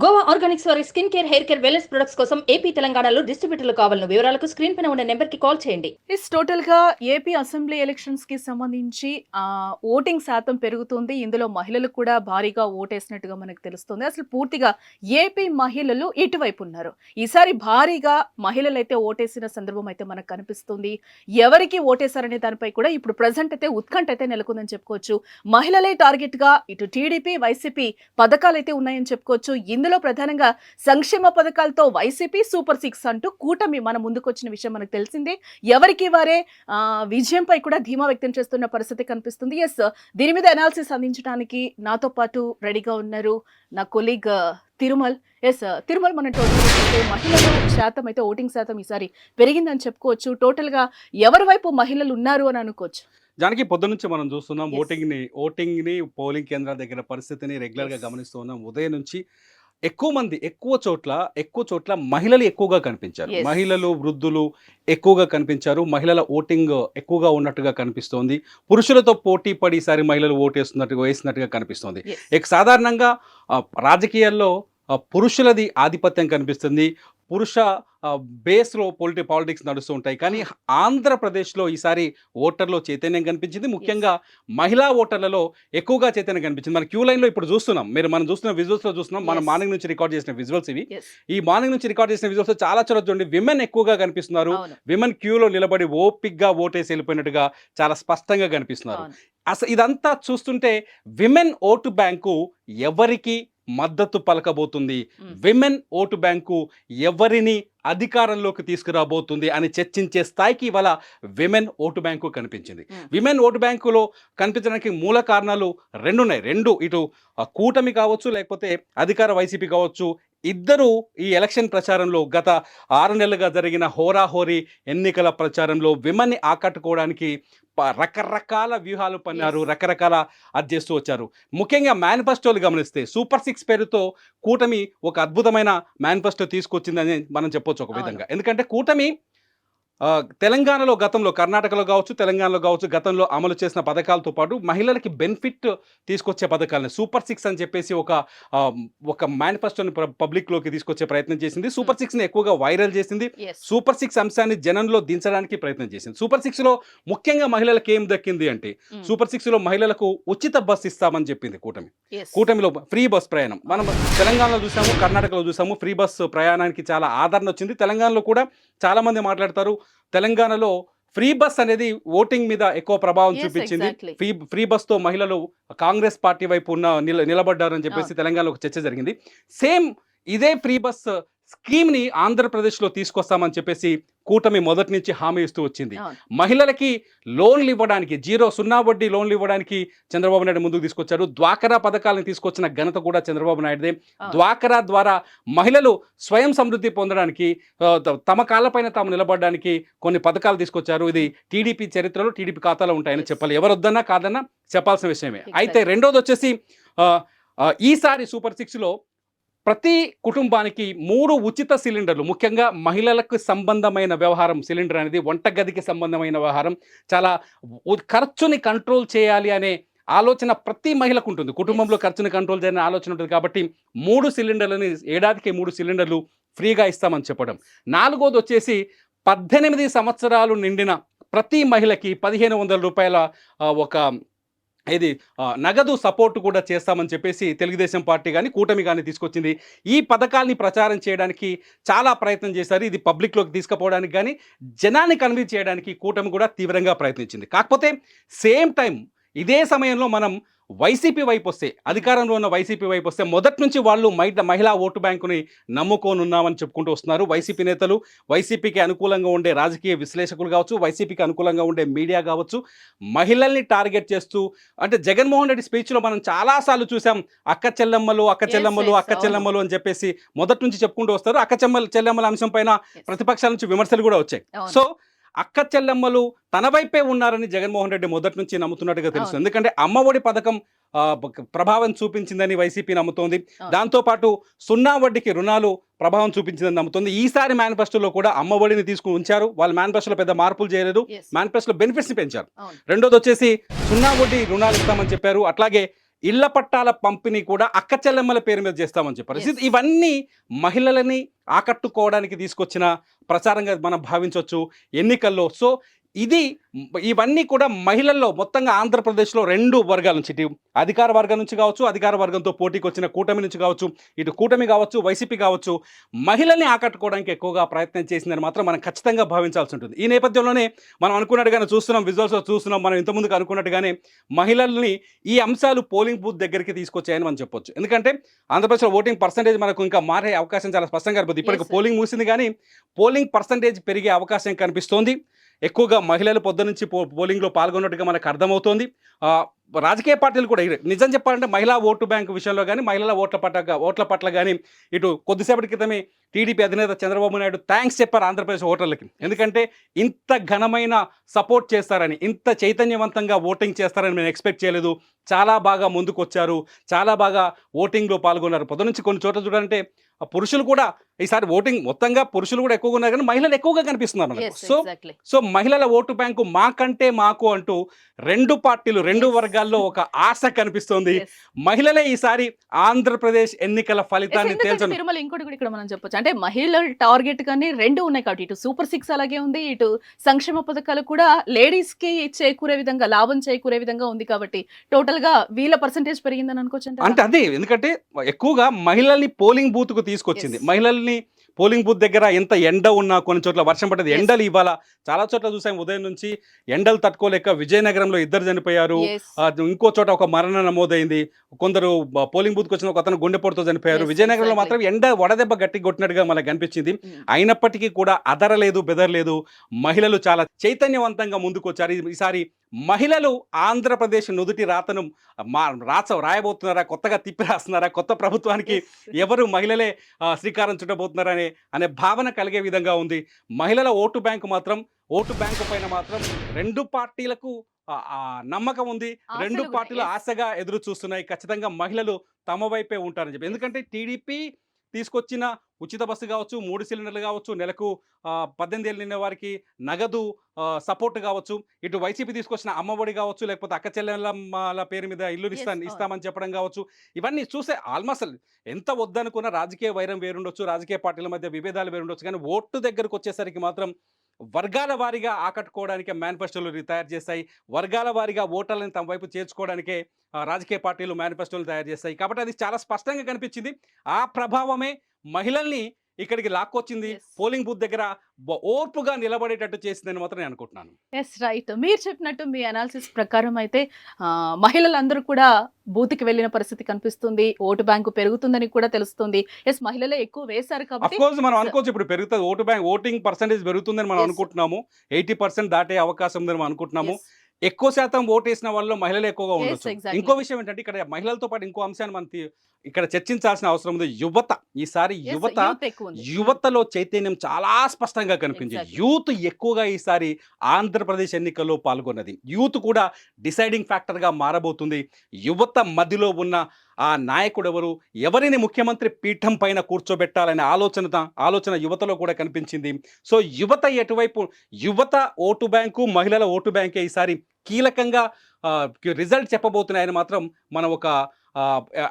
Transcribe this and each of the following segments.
Goa Organics వారి skin care, hair care, wellness products కోసం AP, తెలంగాణలో డిస్ట్రిబ్యూటర్లు కావాలను వివరాలకు స్క్రీన్ పైన ఉన్న నెంబర్కి కాల్ చేయండి. టోటల్ గా ఏపీ అసెంబ్లీ ఎలక్షన్స్ కి సంబంధించి ఓటింగ్ శాతం పెరుగుతుంది. ఇందులో మహిళలు కూడా భారీగా ఓటేసినట్టుగా మనకు తెలుస్తుంది. అసలు పూర్తిగా ఏపీ మహిళలు ఇటువైపు ఉన్నారు. ఈసారి భారీగా మహిళలు అయితే ఓటేసిన సందర్భం అయితే మనకు కనిపిస్తుంది. ఎవరికి ఓటేశారనే దానిపై కూడా ఇప్పుడు ప్రజెంట్ అయితే ఉత్కంఠ అయితే నెలకొందని చెప్పుకోవచ్చు. మహిళలే టార్గెట్ గా ఇటు టీడీపీ, వైసీపీ పథకాలు అయితే ఉన్నాయని చెప్పుకోవచ్చు. ఇందులో ప్రధానంగా సంక్షేమ పథకాలతో వైసీపీ సూపర్ 6 అంటూ కూటమి మన ముందుకొచ్చిన విషయం మనకు తెలిసిందే. ఎవరికి వారే విజయంపై కూడా ధీమా వ్యక్తం చేస్తున్న పరిస్థితి కనిపిస్తుంది. ఎస్, దీని మీద అనాలిసిస్ అందించడానికి నాతో పాటు రెడీగా ఉన్నారు నా కొలీగ్ తిరుమల్. ఎస్ తిరుమల్, మన టోటల్ మహిళల శాతం అయితే ఓటింగ్ శాతం ఈసారి పెరిగిందని చెప్పుకోవచ్చు. టోటల్ గా ఎవరి వైపు మహిళలు ఉన్నారు అని అనుకోవచ్చు. జానకి, పొద్దు నుంచి మనం చూస్తున్నాం ఓటింగ్ ని పోలింగ్ కేంద్రాల దగ్గర పరిస్థితిని రెగ్యులర్ గా గమనిస్తూ ఉన్నాం. ఉదయం నుంచి ఎక్కువ చోట్ల మహిళలు ఎక్కువగా కనిపించారు. మహిళలు, వృద్ధులు ఎక్కువగా కనిపించారు. మహిళల ఓటింగ్ ఎక్కువగా ఉన్నట్టుగా కనిపిస్తోంది. పురుషులతో పోటీ పడి ఈసారి మహిళలు వేసినట్టుగా కనిపిస్తోంది. సాధారణంగా రాజకీయాల్లో పురుషులది ఆధిపత్యం కనిపిస్తుంది. పురుష బేస్లో పాలిటిక్స్ నడుస్తూ ఉంటాయి. కానీ ఆంధ్రప్రదేశ్లో ఈసారి ఓటర్లో చైతన్యం కనిపించింది. ముఖ్యంగా మహిళా ఓటర్లలో ఎక్కువగా చైతన్యం కనిపించింది. మన క్యూ లైన్లో ఇప్పుడు చూస్తున్నాం. మనం చూస్తున్న విజువల్స్లో చూస్తున్నాం. మనం మార్నింగ్ నుంచి రికార్డ్ చేసిన విజువల్స్ ఇవి. ఈ మార్నింగ్ నుంచి రికార్డ్ చేసిన విజువల్స్ చాలా చూడండి, విమెన్ ఎక్కువగా కనిపిస్తున్నారు. విమెన్ క్యూలో నిలబడి ఓపిక్గా ఓటేసి వెళ్ళిపోయినట్టుగా చాలా స్పష్టంగా కనిపిస్తున్నారు. అసలు ఇదంతా చూస్తుంటే విమెన్ ఓటు బ్యాంకు ఎవరికి మద్దతు పలకబోతుంది, విమెన్ ఓటు బ్యాంకు ఎవరిని అధికారంలోకి తీసుకురాబోతుంది అని చర్చించే స్థాయికి ఇవాళ విమెన్ ఓటు బ్యాంకు కనిపించింది. విమెన్ ఓటు బ్యాంకులో కనిపించడానికి మూల కారణాలు రెండు ఇటు కూటమి కావచ్చు, లేకపోతే అధికార వైసీపీ కావచ్చు. ఇద్దరు ఈ ఎలక్షన్ ప్రచారంలో గత 6 నెలలుగా జరిగిన హోరాహోరీ ఎన్నికల ప్రచారంలో విమెన్ని ఆకట్టుకోవడానికి రకరకాల వ్యూహాలు పన్నారు, రకరకాల అది చేస్తూ వచ్చారు. ముఖ్యంగా మేనిఫెస్టోలు గమనిస్తే సూపర్ 6 పేరుతో కూటమి ఒక అద్భుతమైన మేనిఫెస్టో తీసుకొచ్చిందని మనం చెప్పొచ్చు ఒక విధంగా. ఎందుకంటే కూటమి తెలంగాణలో గతంలో, కర్ణాటకలో కావచ్చు, తెలంగాణలో కావచ్చు, గతంలో అమలు చేసిన పథకాలతో పాటు మహిళలకి బెనిఫిట్ తీసుకొచ్చే పథకాలని సూపర్ 6 అని చెప్పేసి ఒక మేనిఫెస్టోని పబ్లిక్లోకి తీసుకొచ్చే ప్రయత్నం చేసింది. సూపర్ 6ని ఎక్కువగా వైరల్ చేసింది. సూపర్ 6 అంశాన్ని జనంలో దించడానికి ప్రయత్నం చేసింది. సూపర్ 6లో ముఖ్యంగా మహిళలకు ఏం దక్కింది అంటే, సూపర్ 6లో మహిళలకు ఉచిత బస్ ఇస్తామని చెప్పింది కూటమి. కూటమిలో ఫ్రీ బస్ ప్రయాణం మనం తెలంగాణలో చూసాము, కర్ణాటకలో చూసాము. ఫ్రీ బస్ ప్రయాణానికి చాలా ఆదరణ వచ్చింది. తెలంగాణలో కూడా చాలా మంది మాట్లాడతారు, తెలంగాణలో ఫ్రీ బస్ అనేది ఓటింగ్ మీద ఎక్కువ ప్రభావం చూపించింది. ఫ్రీ బస్తో మహిళలు కాంగ్రెస్ పార్టీ వైపు నిలబడ్డారని చెప్పేసి తెలంగాణలో ఒక చర్చ జరిగింది. సేమ్ ఇదే ఫ్రీ బస్ స్కీమ్ని ఆంధ్రప్రదేశ్లో తీసుకొస్తామని చెప్పేసి కూటమి మొదటి నుంచి హామీ ఇస్తూ వచ్చింది. మహిళలకి లోన్లు ఇవ్వడానికి, 0 వడ్డీ లోన్లు ఇవ్వడానికి చంద్రబాబు నాయుడు ముందుకు తీసుకొచ్చారు. డ్వాక్రా పథకాలను తీసుకొచ్చిన ఘనత కూడా చంద్రబాబు నాయుడుదే. డ్వాక్రా ద్వారా మహిళలు స్వయం సమృద్ధి పొందడానికి, తమ కాళ్ళపైన తాము నిలబడడానికి కొన్ని పథకాలు తీసుకొచ్చారు. ఇది టీడీపీ చరిత్రలో, టీడీపీ ఖాతాలో ఉంటాయని చెప్పాలి. ఎవరొద్దన్నా కాదన్నా చెప్పాల్సిన విషయమే. అయితే రెండోది వచ్చేసి ఈసారి సూపర్ 6లో ప్రతి కుటుంబానికి 3 ఉచిత సిలిండర్లు. ముఖ్యంగా మహిళలకు సంబంధమైన వ్యవహారం సిలిండర్ అనేది, వంటగదికి సంబంధమైన వ్యవహారం. చాలా ఖర్చుని కంట్రోల్ చేయాలి అనే ఆలోచన ప్రతి మహిళకు ఉంటుంది. కుటుంబంలో ఖర్చుని కంట్రోల్ చేయాలనే ఆలోచన ఉంటుంది. కాబట్టి 3 సిలిండర్లని, ఏడాదికి 3 సిలిండర్లు ఫ్రీగా ఇస్తామని చెప్పడం. 4వది వచ్చేసి 18 సంవత్సరాలు నిండిన ప్రతి మహిళకి 1500 రూపాయల ఒక నగదు సపోర్టు కూడా చేస్తామని చెప్పేసి తెలుగుదేశం పార్టీ కానీ కూటమి కానీ తీసుకొచ్చింది. ఈ పథకాల్ని ప్రచారం చేయడానికి చాలా ప్రయత్నం చేశారు. ఇది పబ్లిక్లోకి తీసుకుపోవడానికి కానీ, జనాన్ని కన్విన్స్ చేయడానికి కూటమి కూడా తీవ్రంగా ప్రయత్నించింది. కాకపోతే సేమ్ టైం ఇదే సమయంలో మనం వైసీపీ వైపు వస్తే, అధికారంలో ఉన్న వైసీపీ వైపు వస్తే, మొదటి నుంచి వాళ్ళు మహిళా ఓటు బ్యాంకుని నమ్ముకొని ఉన్నామని చెప్పుకుంటూ వస్తున్నారు వైసీపీ నేతలు. వైసీపీకి అనుకూలంగా ఉండే రాజకీయ విశ్లేషకులు కావచ్చు, వైసీపీకి అనుకూలంగా ఉండే మీడియా కావచ్చు, మహిళల్ని టార్గెట్ చేస్తూ, అంటే జగన్మోహన్ రెడ్డి స్పీచ్లో మనం చాలాసార్లు చూసాం, అక్క చెల్లెమ్మలు అని చెప్పేసి మొదటి నుంచి చెప్పుకుంటూ వస్తారు. అక్క చెల్లెమ్మల అంశం పైన ప్రతిపక్షాల నుంచి విమర్శలు కూడా వచ్చాయి. సో అక్క చెల్లెమ్మలు తన వైపే ఉన్నారని జగన్మోహన్ రెడ్డి మొదటి నుంచి నమ్ముతున్నట్టుగా తెలుసు. ఎందుకంటే అమ్మఒడి పథకం ప్రభావం చూపించిందని వైసీపీ నమ్ముతోంది. దాంతోపాటు 0 వడ్డీకి రుణాలు ప్రభావం చూపించిందని నమ్ముతుంది. ఈసారి మేనిఫెస్టోలో కూడా అమ్మఒడిని తీసుకుని ఉంచారు. వాళ్ళు మేనిఫెస్టోలో పెద్ద మార్పులు చేయలేదు, మేనిఫెస్టోలో బెనిఫిట్స్ని పెంచారు. రెండోది వచ్చేసి 0 వడ్డీ రుణాలు ఇస్తామని చెప్పారు. అట్లాగే ఇళ్ల పట్టాల పంపిణీ కూడా అక్క చెల్లెమ్మల పేరు మీద చేస్తామని చెప్పారు. Yes. ఇవన్నీ మహిళలని ఆకట్టుకోవడానికి తీసుకొచ్చిన ప్రచారంగా మనం భావించవచ్చు ఎన్నికల్లో. సో ఇవన్నీ కూడా మహిళల్లో మొత్తంగా ఆంధ్రప్రదేశ్లో 2 వర్గాల నుంచి, ఇటు అధికార వర్గం నుంచి కావచ్చు, అధికార వర్గంతో పోటీకి వచ్చిన కూటమి నుంచి కావచ్చు, ఇటు కూటమి కావచ్చు, వైసీపీ కావచ్చు, మహిళల్ని ఆకట్టుకోవడానికి ఎక్కువగా ప్రయత్నం చేసిందని మాత్రం మనం ఖచ్చితంగా భావించాల్సి ఉంటుంది. ఈ నేపథ్యంలోనే మనం అనుకున్నట్టుగానే చూస్తున్నాం, విజువల్స్లో చూస్తున్నాం, మనం ఇంతకుముందుకు అనుకున్నట్టుగానే మహిళల్ని ఈ అంశాలు పోలింగ్ బూత్ దగ్గరికి తీసుకొచ్చాయని మనం చెప్పొచ్చు. ఎందుకంటే ఆంధ్రప్రదేశ్లో ఓటింగ్ పర్సంటేజ్ మనకు ఇంకా మారే అవకాశం చాలా స్పష్టంగా కనిపిస్తుంది. ఇప్పటికి Yes, sir. పోలింగ్ ముగిసింది కానీ పోలింగ్ పర్సంటేజ్ పెరిగే అవకాశం కనిపిస్తోంది. ఎక్కువగా మహిళలు పొద్దు నుంచి పోలింగ్లో పాల్గొన్నట్టుగా మనకు అర్థమవుతోంది. రాజకీయ పార్టీలు కూడా నిజం చెప్పాలంటే మహిళా ఓటు బ్యాంకు విషయంలో కానీ, మహిళల ఓట్ల పట్ల కానీ ఇటు కొద్దిసేపటి క్రితమే టీడీపీ అధినేత చంద్రబాబు నాయుడు థ్యాంక్స్ చెప్పారు ఆంధ్రప్రదేశ్ ఓటర్లకి. ఎందుకంటే ఇంత ఘనమైన సపోర్ట్ చేస్తారని, ఇంత చైతన్యవంతంగా ఓటింగ్ చేస్తారని నేను ఎక్స్పెక్ట్ చేయలేదు. చాలా బాగా ముందుకు వచ్చారు, చాలా బాగా ఓటింగ్లో పాల్గొన్నారు. పొద్దు నుంచి కొన్ని చోట్ల చూడాలంటే పురుషులు కూడా ఈసారి ఓటింగ్ మొత్తంగా పురుషులు కూడా ఎక్కువగా ఉన్నారు కానీ మహిళలు ఎక్కువగా కనిపిస్తున్నారు మనకు. Yes, so exactly. సో మహిళల ఓటు బ్యాంకు మాకంటే మాకు అంటూ 2 పార్టీలు 2 Yes. వర్గాల్లో ఒక ఆశ కనిపిస్తోంది. Yes. మహిళలే ఈసారి ఆంధ్రప్రదేశ్ ఎన్నికల Yes, ఫలితాన్ని ఎందుకంటే తేల్చను. తిరుమల ఇంకోటి కూడా ఇక్కడ మనం చెప్పొచ్చు, అంటే మహిళల టార్గెట్ కానీ 2 ఉన్నాయి కాబట్టి ఇటు సూపర్ 6 అలాగే ఉంది, ఇటు సంక్షేమ పథకాలు కూడా లేడీస్ కి చేకూరే విధంగా, లాభం చేకూరే విధంగా ఉంది కాబట్టి టోటల్ గా వీళ్ళ పర్సంటేజ్ పెరిగిందని అనుకోవచ్చు. అంటే అదే, ఎందుకంటే ఎక్కువగా మహిళల్ని పోలింగ్ బూత్ కు తీసుకొచ్చింది. Yes. మహిళల్ని పోలింగ్ బూత్ దగ్గర ఎంత ఎండ ఉన్నా, కొన్ని చోట్ల వర్షం పడ్డది, Yes. ఎండలు ఇవాళ చాలా చోట్ల చూసాం ఉదయం నుంచి ఎండలు తట్టుకోలేక విజయనగరంలో 2 చనిపోయారు. ఇంకో చోట ఒక మరణం నమోదైంది. కొందరు పోలింగ్ బూత్కి వచ్చిన ఒక అతను గుండెపోటుతో చనిపోయారు. Yes, విజయనగరంలో exactly. మాత్రం ఎండ వడదెబ్బ గట్టి కొట్టినట్టుగా మనకు కనిపించింది. అయినప్పటికీ కూడా అదరలేదు, బెదరలేదు. మహిళలు చాలా చైతన్యవంతంగా ముందుకొచ్చారు. ఈసారి మహిళలు ఆంధ్రప్రదేశ్ నుదుటి రాతను రాయబోతున్నారా, కొత్తగా తిప్పి రాస్తున్నారా, కొత్త ప్రభుత్వానికి ఎవరు మహిళలే శ్రీకారం చుట్టబోతున్నారా అనే భావన కలిగే విధంగా ఉంది. మహిళల ఓటు బ్యాంకు పైన మాత్రం 2 పార్టీలకు నమ్మకం ఉంది. 2 పార్టీలు ఆశగా ఎదురు చూస్తున్నాయి. ఖచ్చితంగా మహిళలు తమ వైపే ఉంటారని చెప్పి. ఎందుకంటే టీడీపీ తీసుకొచ్చిన ఉచిత బస్సు కావచ్చు, 3 సిలిండర్లు కావచ్చు, నెలకు 18 ఏళ్ళు నిండిన వారికి నగదు సపోర్ట్ కావచ్చు, ఇటు వైసీపీ తీసుకొచ్చిన అమ్మఒడి కావచ్చు, లేకపోతే అక్క చెల్లెళ్ళ పేరు మీద ఇల్లు ఇస్తామని చెప్పడం కావచ్చు. ఇవన్నీ చూసే ఆల్మోస్ట్ ఎంత వద్దనుకున్న రాజకీయ వైరం వేరుండొచ్చు, రాజకీయ పార్టీల మధ్య విభేదాలు వేరుండొచ్చు, కానీ ఓటు దగ్గరకు వచ్చేసరికి మాత్రం వర్గాల వారీగా ఆకట్టుకోవడానికే మేనిఫెస్టోలు తయారు చేస్తాయి. వర్గాల వారీగా ఓటర్లను తమ వైపు చేర్చుకోవడానికే రాజకీయ పార్టీలు మేనిఫెస్టోలు తయారు చేస్తాయి. కాబట్టి అది చాలా స్పష్టంగా కనిపించింది. ఆ ప్రభావమే మహిళల్ని ఇక్కడికి లాక్కొచ్చింది. పోలింగ్ బూత్ దగ్గర ఓర్పుగా నిలబడేటట్టు చేసిందని మాత్రం నేను అనుకుంటున్నాను. Yes, right. మీరు చెప్పినట్టు మీ అనాలిసిస్ ప్రకారం అయితే మహిళలందరూ కూడా బూత్కి వెళ్ళిన పరిస్థితి కనిపిస్తుంది, ఓటు బ్యాంకు పెరుగుతుందని కూడా తెలుస్తుంది. ఎస్, మహిళలే ఎక్కువ వేశారు కాబట్టి అఫ్కోర్స్ మనం అనుకోవచ్చు ఇప్పుడు పెరుగుతుంది, ఓటింగ్ పర్సెంటేజ్ పెరుగుతుందని మనం అనుకుంటున్నాము. 80% దాటే అవకాశం ఉందని మనం అనుకుంటున్నాము. ఎక్కువ శాతం ఓటేసిన వాళ్ళు మహిళలు ఎక్కువగా ఉండొచ్చు. ఇంకో విషయం ఏంటంటే ఇక్కడ మహిళలతో పాటు ఇంకో అంశాన్ని మనం ఇక్కడ చర్చించాల్సిన అవసరం ఉంది. యువత ఈసారి యువతలో చైతన్యం చాలా స్పష్టంగా కనిపించింది. యూత్ ఎక్కువగా ఈసారి ఆంధ్రప్రదేశ్ ఎన్నికల్లో పాల్గొన్నది. యూత్ కూడా డిసైడింగ్ ఫ్యాక్టర్ గా మారబోతుంది. యువత మధ్యలో ఉన్న ఆ నాయకుడు ఎవరిని ముఖ్యమంత్రి పీఠం పైన కూర్చోబెట్టాలనే ఆలోచన యువతలో కూడా కనిపించింది. సో యువత ఎటువైపు, యువత ఓటు బ్యాంకు, మహిళల ఓటు బ్యాంకే ఈసారి కీలకంగా రిజల్ట్ చెప్పబోతున్నాయని మాత్రం మనం ఒక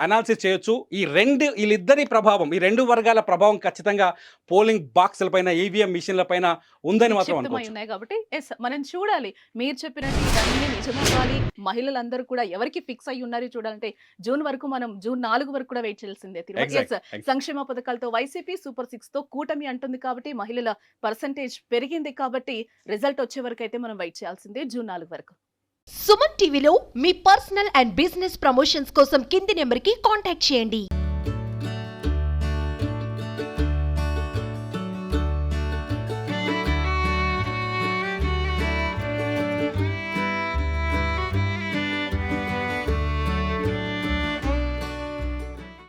అనాలిసిస్ చేయొచ్చు. వీళ్ళిద్దరి ప్రభావం, ఈ 2 వర్గాల ప్రభావం ఖచ్చితంగా పోలింగ్ బాక్సుల పైన, ఈవీఎం మిషన్ల పైన ఉందని మాత్రం అనుకోవచ్చు. కాబట్టి ఎస్, మనం చూడాలి. మీరు చెప్పినట్టు ఇవన్నీ నిజమవ్వాలి, మహిళలందరూ కూడా ఎవరికి ఫిక్స్ అయ్యి ఉన్నారు చూడాలంటే జూన్ 4 వరకు కూడా వెయిట్ చేయాల్సిందే. సంక్షేమ పథకాలతో వైసీపీ, సూపర్ 6 తో కూటమి అంటుంది కాబట్టి మహిళల పర్సంటేజ్ పెరిగింది కాబట్టి రిజల్ట్ వచ్చే వరకు అయితే మనం వెయిట్ చేయాల్సిందే జూన్ 4 వరకు. సుమన్ టీవీలో మీ పర్సనల్ అండ్ బిజినెస్ ప్రమోషన్స్ కోసం కింది నెంబర్కి కాంటాక్ట్ చేయండి.